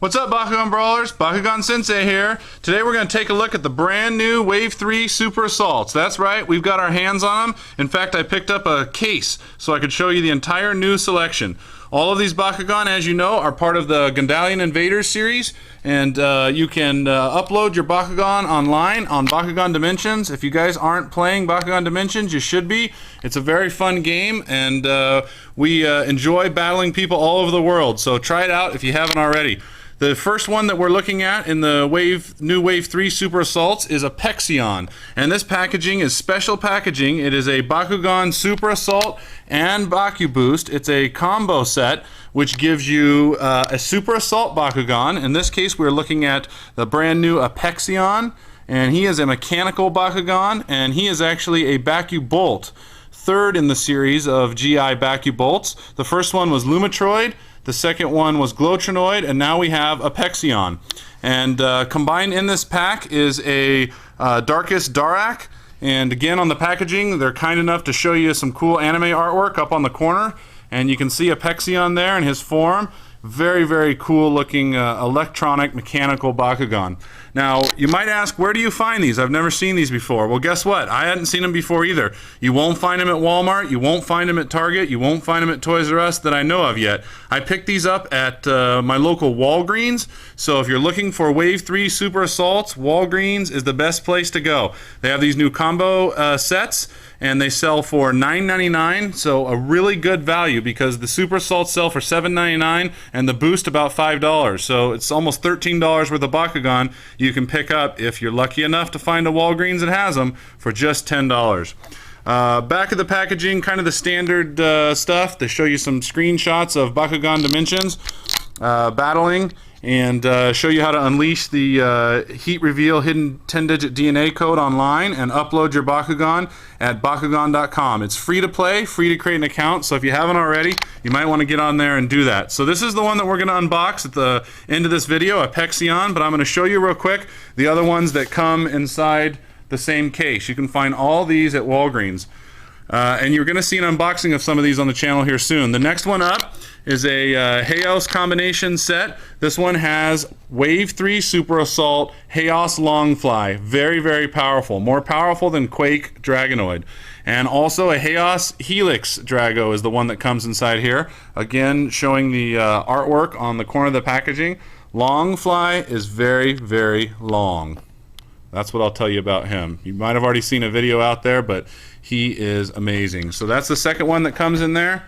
What's up, Bakugan Brawlers? Bakugan Sensei here. Today we're going to take a look at the brand new Wave 3 Super Assaults. That's right, we've got our hands on them. In fact, I picked up a case so I could show you the entire new selection. All of these Bakugan, as you know, are part of the Gundalian Invaders series, and you can upload your Bakugan online on Bakugan Dimensions. If you guys aren't playing Bakugan Dimensions, you should be. It's a very fun game, and we enjoy battling people all over the world, so try it out if you haven't already. The first one that we're looking at in the new Wave 3 Super Assaults is Apexeon. And this packaging is special packaging. It is a Bakugan Super Assault and Baku Boost. It's a combo set which gives you a Super Assault Bakugan. In this case, we're looking at the brand new Apexeon. And he is a mechanical Bakugan, and he is actually a Baku Bolt. Third in the series of GI Baku Bolts. The first one was Lumitroid. The second one was Dragonoid, and now we have Apexeon. And combined in this pack is a Darkus Darrak. And again, on the packaging, they're kind enough to show you some cool anime artwork up on the corner. And you can see Apexeon there in his form. Very, very cool looking electronic mechanical Bakugan. Now, you might ask, where do you find these? I've never seen these before. Well, guess what? I hadn't seen them before either. You won't find them at Walmart. You won't find them at Target. You won't find them at Toys R Us that I know of yet. I picked these up at my local Walgreens. So if you're looking for Wave 3 Super Assaults, Walgreens is the best place to go. They have these new combo sets, and they sell for $9.99, so a really good value because the Super Assaults sell for $7.99 and the Boost about $5. So it's almost $13 worth of Bakugan you can pick up if you're lucky enough to find a Walgreens that has them for just $10. Back of the packaging, kind of the standard stuff. They show you some screenshots of Bakugan Dimensions battling, and show you how to unleash the heat reveal hidden 10-digit DNA code online and upload your Bakugan at Bakugan.com. It's free to play, free to create an account, so if you haven't already, you might want to get on there and do that. So this is the one that we're going to unbox at the end of this video, Apexeon, but I'm going to show you real quick the other ones that come inside the same case. You can find all these at Walgreens. And you're going to see an unboxing of some of these on the channel here soon. The next one up is a Haos combination set. This one has Wave 3 Super Assault Haos Longfly. Very, very powerful. More powerful than Quake Dragonoid. And also a Haos Helix Drago is the one that comes inside here. Again, showing the artwork on the corner of the packaging. Longfly is very, very long. That's what I'll tell you about him. You might have already seen a video out there, but he is amazing. So that's the second one that comes in there.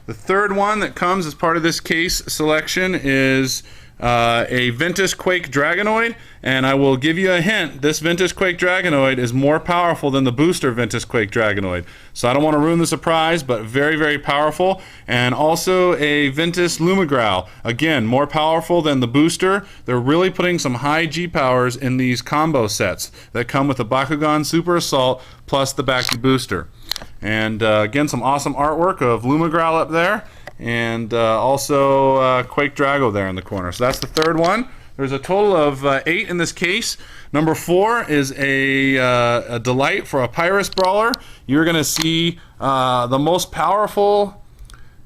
The third one that comes as part of this case selection is a Ventus Quake Dragonoid, and I will give you a hint. This Ventus Quake Dragonoid is more powerful than the booster Ventus Quake Dragonoid. So I don't want to ruin the surprise, but very, very powerful. And also a Ventus Lumigrowl. Again, more powerful than the booster. They're really putting some high G powers in these combo sets that come with the Bakugan Super Assault plus the Baku booster. And again, some awesome artwork of Lumigrowl up there. And also Quake Drago there in the corner. So that's the third one. There's a total of 8 in this case. Number 4 is a delight for a Pyrus Brawler. You're going to see the most powerful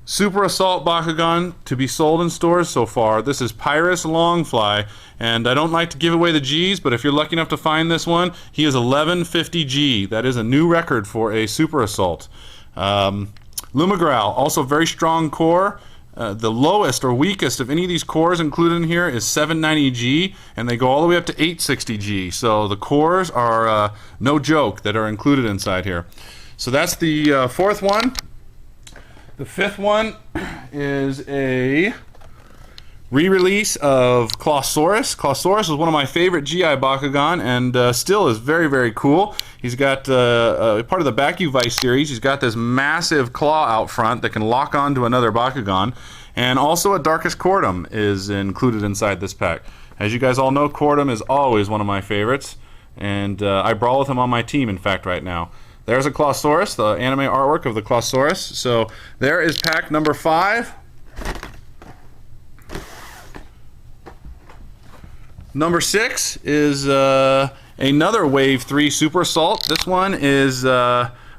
Super Assault Bakugan to be sold in stores so far. This is Pyrus Longfly, and I don't like to give away the G's, but if you're lucky enough to find this one, he is 1150G. That is a new record for a Super Assault. Lumigrowl, also very strong core. The lowest or weakest of any of these cores included in here is 790G, and they go all the way up to 860G. So the cores are no joke that are included inside here. So that's the fourth one. The fifth one is a re-release of Clawsaurus. Clawsaurus is one of my favorite GI Bakugan, and still is very, very cool. He's got part of the Baku Vice series. He's got this massive claw out front that can lock onto another Bakugan, and also a Darkus Cordum is included inside this pack. As you guys all know, Cordum is always one of my favorites, and I brawl with him on my team, in fact, right now. There's a Clawsaurus, the anime artwork of the Clawsaurus. So there is pack number 5. Number 6 is another Wave 3 Super Assault. This one is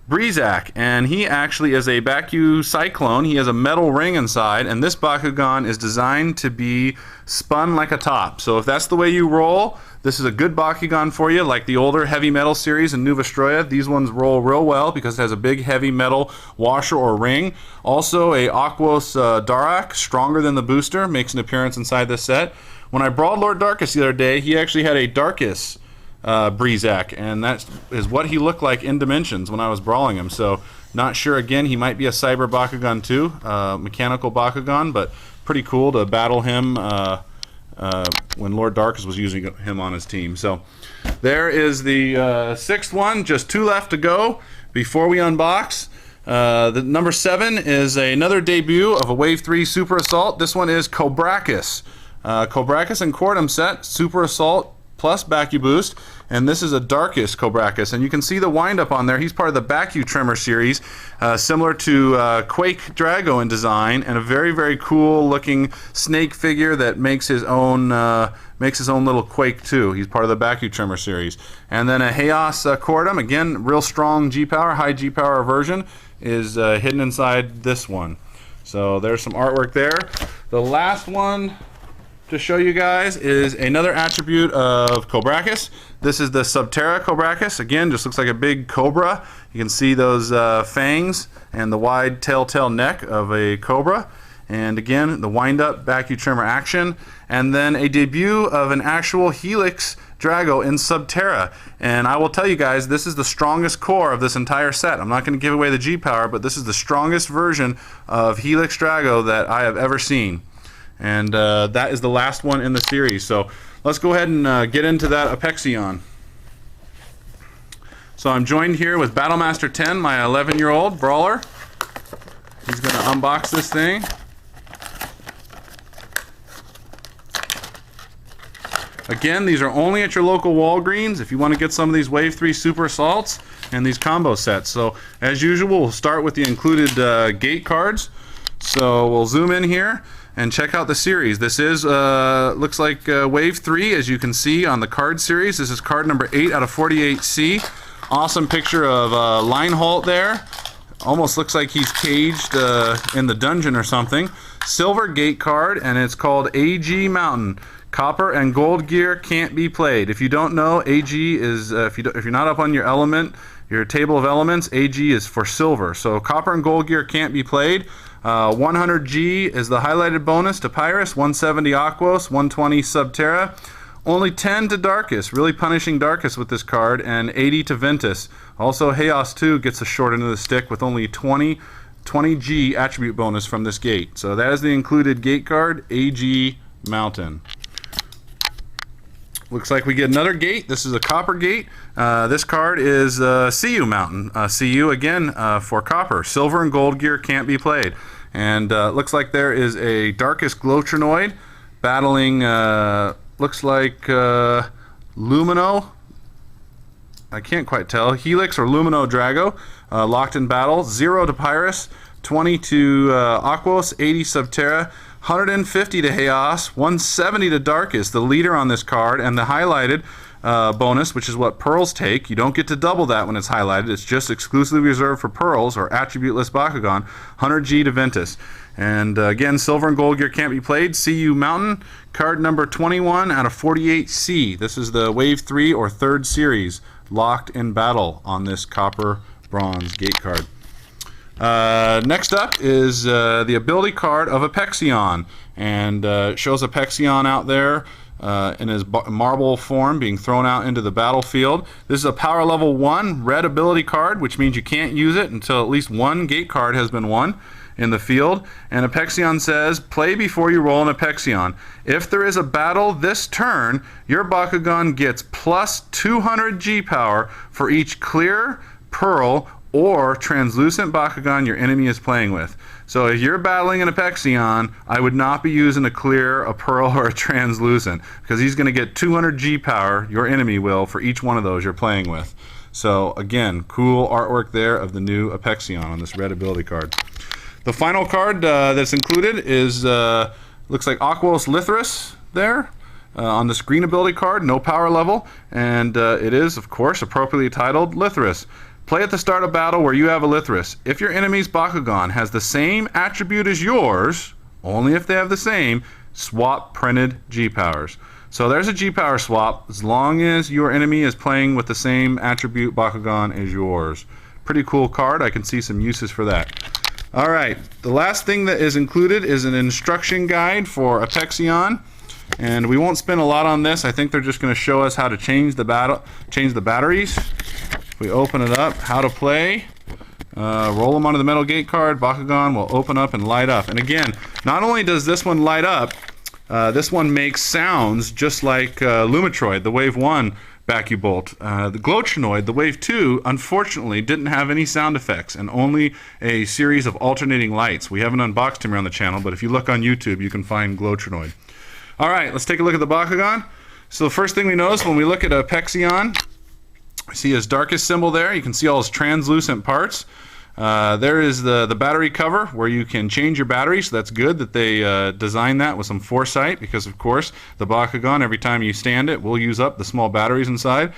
Breezak, and he actually is a Baku Cyclone. He has a metal ring inside, and this Bakugan is designed to be spun like a top. So if that's the way you roll, this is a good Bakugan for you, like the older heavy metal series in Nuvastroya. These ones roll real well because it has a big heavy metal washer or ring. Also a Aquos Darak, stronger than the booster, makes an appearance inside this set. When I brawled Lord Darkus the other day, he actually had a Darkus Breezak, and that is what he looked like in Dimensions when I was brawling him. So not sure, again, he might be a Cyber Bakugan too, mechanical Bakugan, but pretty cool to battle him when Lord Darkus was using him on his team. So there is the sixth one, just 2 left to go before we unbox. The number 7 is another debut of a Wave 3 Super Assault. This one is Cobrakis. Cobrakis and Cordum set, Super Assault plus Baku Boost, and this is a Darkus Cobrakis, and you can see the wind-up on there. He's part of the Baku Tremor series, similar to Quake Drago in design, and a very, very cool looking snake figure that makes his own little Quake too. He's part of the Baku Tremor series. And then a Chaos Cordum, again, real strong G-Power, high G-Power version, is hidden inside this one. So there's some artwork there. The last one to show you guys is another attribute of Cobrakis. This is the Subterra Cobrakis. Again, just looks like a big cobra. You can see those fangs and the wide telltale neck of a cobra. And again, the wind-up Baku Tremor action. And then a debut of an actual Helix Drago in Subterra. And I will tell you guys, this is the strongest core of this entire set. I'm not going to give away the G-Power, but this is the strongest version of Helix Drago that I have ever seen. And that is the last one in the series. So let's go ahead and get into that Apexeon. So I'm joined here with Battlemaster 10, my 11-year-old brawler. He's going to unbox this thing. Again, these are only at your local Walgreens if you want to get some of these Wave 3 Super Assaults and these combo sets. So as usual, we'll start with the included gate cards. So we'll zoom in here and check out the series. This is, looks like Wave 3, as you can see on the card series. This is card number 8 out of 48C. Awesome picture of Linehalt there. Almost looks like he's caged in the dungeon or something. Silver gate card, and it's called AG Mountain. Copper and gold gear can't be played. If you don't know, AG is, if you're not up on your element, your table of elements, AG is for silver. So copper and gold gear can't be played. 100G is the highlighted bonus to Pyrus, 170 Aquos, 120 Subterra, only 10 to Darkus, really punishing Darkus with this card, and 80 to Ventus. Also, Chaos 2 gets a short end of the stick with only 20G attribute bonus from this gate. So that is the included gate card, AG Mountain. Looks like we get another gate. This is a copper gate. This card is CU Mountain. CU, again, for copper. Silver and gold gear can't be played. And looks like there is a Darkus Dragonoid battling, looks like Lumino. I can't quite tell. Helix or Lumino Drago. Locked in battle. 0 to Pyrus. 20 to Aquos. 80 Subterra. 150 to Chaos, 170 to Darkus, the leader on this card, and the highlighted bonus, which is what Pearls take. You don't get to double that when it's highlighted. It's just exclusively reserved for Pearls or attributeless Bakugan. 100G to Ventus. And again, silver and gold gear can't be played. CU Mountain, card number 21 out of 48C. This is the Wave 3 or 3rd series, locked in battle on this copper bronze gate card. Next up is the ability card of Apexeon, and shows Apexeon out there in his marble form being thrown out into the battlefield. This is a power level 1 red ability card, which means you can't use it until at least one gate card has been won in the field. And Apexeon says, play before you roll an Apexeon. If there is a battle this turn, your Bakugan gets plus 200 G power for each clear, pearl, or translucent Bakugan your enemy is playing with. So if you're battling an Apexeon, I would not be using a clear, a pearl, or a translucent, because he's going to get 200 G power, your enemy will, for each one of those you're playing with. So again, cool artwork there of the new Apexeon on this red ability card. The final card that's included is, looks like Aquos Lithris there. On this green ability card, no power level, and it is, of course, appropriately titled Lithris. Play at the start of battle where you have Elithris. If your enemy's Bakugan has the same attribute as yours, only if they have the same, swap printed G-Powers. So there's a G-Power swap as long as your enemy is playing with the same attribute Bakugan as yours. Pretty cool card. I can see some uses for that. Alright, the last thing that is included is an instruction guide for Apexeon. And we won't spend a lot on this. I think they're just going to show us how to change the batteries. We open it up, how to play, roll them onto the metal gate card, Bakugan will open up and light up. And again, not only does this one light up, this one makes sounds just like Lumitroid, the Wave 1 Bakubolt. The Glochinoid, the Wave 2, unfortunately didn't have any sound effects and only a series of alternating lights. We haven't unboxed him here on the channel, but if you look on YouTube, you can find Glochinoid. Alright, let's take a look at the Bakugan. So the first thing we notice when we look at Apexeon, see his darkest symbol there. You can see all his translucent parts. There is the battery cover where you can change your battery, so that's good that they designed that with some foresight, because of course the Bakugan, every time you stand it, will use up the small batteries inside.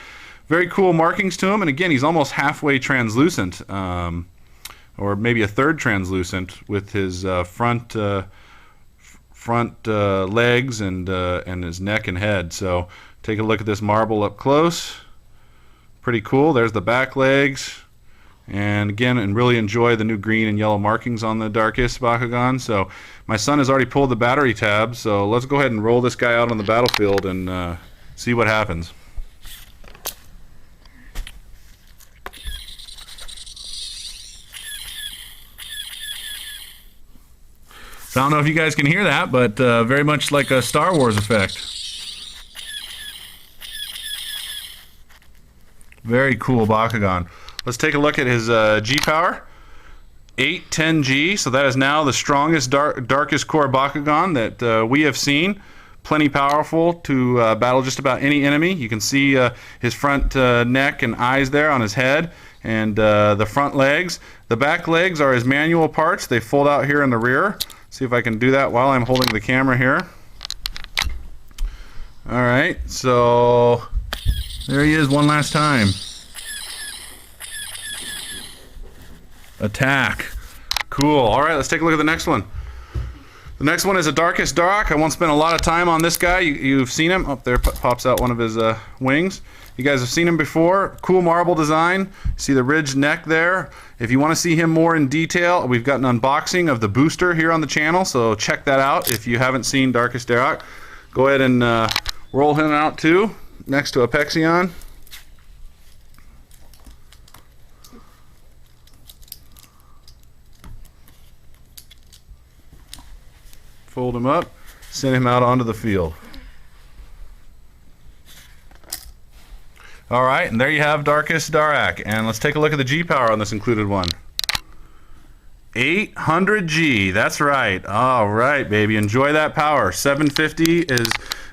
Very cool markings to him, and again, he's almost halfway translucent, or maybe a third translucent with his front legs and his neck and head. So take a look at this marble up close. Pretty cool. There's the back legs, and again, and really enjoy the new green and yellow markings on the darkest Bakugan. So my son has already pulled the battery tab, so let's go ahead and roll this guy out on the battlefield and see what happens. So I don't know if you guys can hear that, but very much like a Star Wars effect. Very cool Bakugan. Let's take a look at his G-Power. 810G, so that is now the strongest darkest core Bakugan that we have seen. Plenty powerful to battle just about any enemy. You can see his front neck and eyes there on his head, and the front legs. The back legs are his manual parts. They fold out here in the rear. See if I can do that while I'm holding the camera here. Alright, so there he is one last time. Attack. Cool. Alright, let's take a look at the next one. The next one is a Darkus Dark. I won't spend a lot of time on this guy. You've seen him. Up there pops out one of his wings. You guys have seen him before. Cool marble design. See the ridged neck there. If you want to see him more in detail, we've got an unboxing of the booster here on the channel, so check that out if you haven't seen Darkus Dark. Go ahead and roll him out too, next to Apexeon. Fold him up, send him out onto the field. Alright, and there you have Darkus Dark. And let's take a look at the G-Power on this included one. 800G, that's right. Alright, baby, enjoy that power. 750 is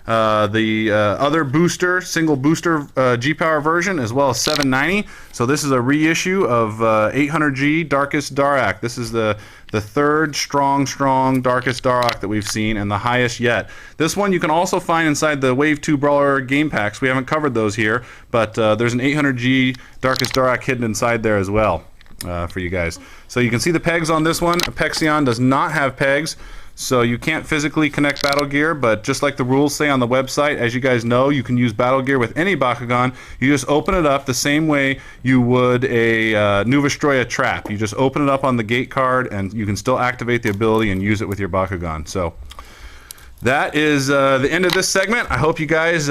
the other booster, single booster G-Power version, as well as 790. So this is a reissue of 800G Darkus Dark. This is the third strong Darkus Dark that we've seen, and the highest yet. This one you can also find inside the Wave 2 Brawler game packs. We haven't covered those here, but there's an 800G Darkus Dark hidden inside there as well for you guys. So you can see the pegs on this one. Apexeon does not have pegs, so you can't physically connect Battle Gear, but just like the rules say on the website, as you guys know, you can use Battle Gear with any Bakugan. You just open it up the same way you would a Nuvastroya trap. You just open it up on the gate card, and you can still activate the ability and use it with your Bakugan. So that is the end of this segment. I hope you guys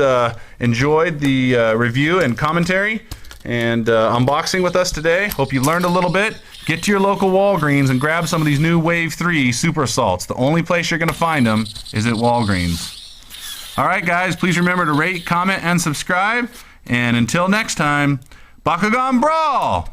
enjoyed the review and commentary and unboxing with us today. Hope you learned a little bit. Get to your local Walgreens and grab some of these new Wave 3 Super Assaults. The only place you're going to find them is at Walgreens. Alright guys, please remember to rate, comment, and subscribe. And until next time, Bakugan Brawl!